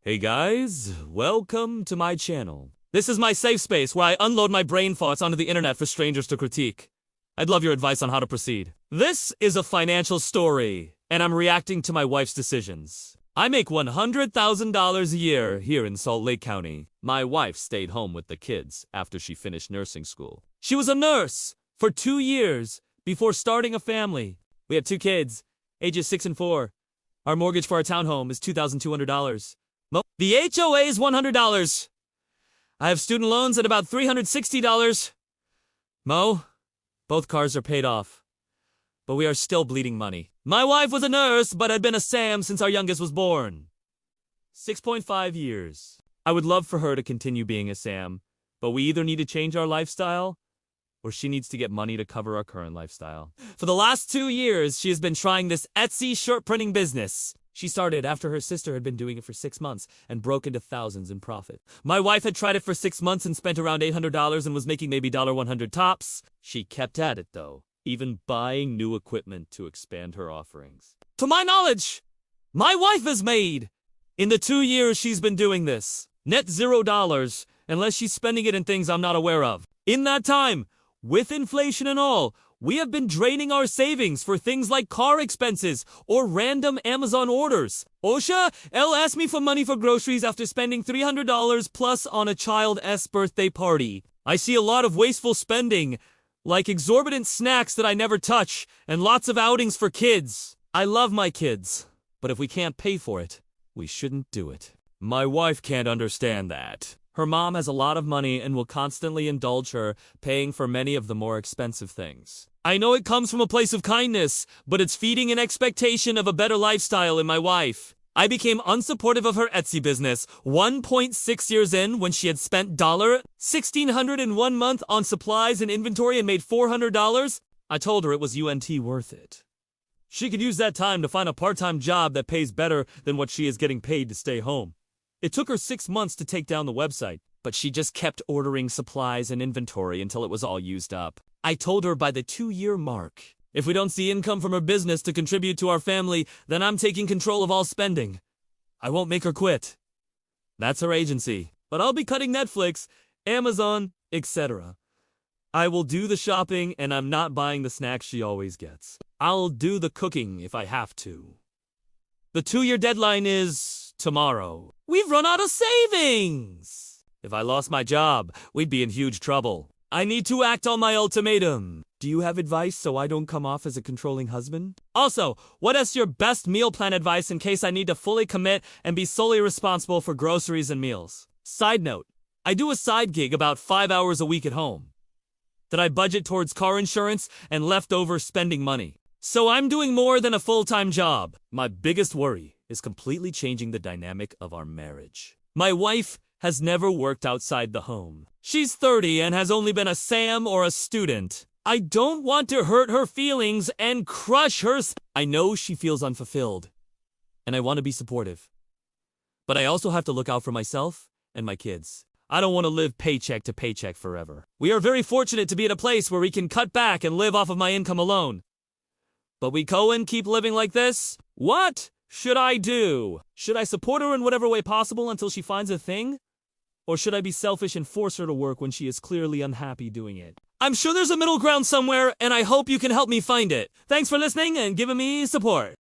Hey guys, welcome to my channel. This is my safe space where I unload my brain thoughts onto the internet for strangers to critique. I'd love your advice on how to proceed. This is a financial story, and I'm reacting to my wife's decisions. I make $100,000 a year here in Salt Lake County. My wife stayed home with the kids after she finished nursing school. She was a nurse for 2 years before starting a family. We have 2 kids, ages 6 and 4. Our mortgage for our townhome is $2,200. The HOA is $100. I have student loans at about $360. Mo, both cars are paid off, but we are still bleeding money. My wife was a nurse, but had been a Sam since our youngest was born. 6.5 years. I would love for her to continue being a Sam, but we either need to change our lifestyle, or she needs to get money to cover our current lifestyle. For the last 2 years, she has been trying this Etsy shirt printing business. She started after her sister had been doing it for 6 months and broke into thousands in profit. My wife had tried it for 6 months and spent around $800 and was making maybe $100 tops. She kept at it though, even buying new equipment to expand her offerings. To my knowledge, my wife has made, in the 2 years she's been doing this, net $0, unless she's spending it in things I'm not aware of. In that time, with inflation and all, we have been draining our savings for things like car expenses or random Amazon orders. Osha, Elle asked me for money for groceries after spending $300 plus on a child's birthday party. I see a lot of wasteful spending, like exorbitant snacks that I never touch, and lots of outings for kids. I love my kids, but if we can't pay for it, we shouldn't do it. My wife can't understand that. Her mom has a lot of money and will constantly indulge her, paying for many of the more expensive things. I know it comes from a place of kindness, but it's feeding an expectation of a better lifestyle in my wife. I became unsupportive of her Etsy business 1.6 years in when she had spent $1,600 in 1 month on supplies and inventory and made $400. I told her it was UNT worth it. She could use that time to find a part-time job that pays better than what she is getting paid to stay home. It took her 6 months to take down the website, but she just kept ordering supplies and inventory until it was all used up. I told her by the 2-year mark, if we don't see income from her business to contribute to our family, then I'm taking control of all spending. I won't make her quit. That's her agency, but I'll be cutting Netflix, Amazon, etc. I will do the shopping and I'm not buying the snacks she always gets. I'll do the cooking if I have to. The 2-year deadline is tomorrow. We've run out of savings! If I lost my job, we'd be in huge trouble. I need to act on my ultimatum. Do you have advice so I don't come off as a controlling husband? Also, what is your best meal plan advice in case I need to fully commit and be solely responsible for groceries and meals? Side note, I do a side gig about 5 hours a week at home that I budget towards car insurance and leftover spending money. So I'm doing more than a full-time job. My biggest worry is completely changing the dynamic of our marriage. My wife has never worked outside the home. She's 30 and has only been a Sam or a student. I don't want to hurt her feelings and crush her. I know she feels unfulfilled, and I want to be supportive. But I also have to look out for myself and my kids. I don't want to live paycheck to paycheck forever. We are very fortunate to be at a place where we can cut back and live off of my income alone. But we Cohen keep living like this? What should I do? Should I support her in whatever way possible until she finds a thing? Or should I be selfish and force her to work when she is clearly unhappy doing it? I'm sure there's a middle ground somewhere, and I hope you can help me find it. Thanks for listening and giving me support.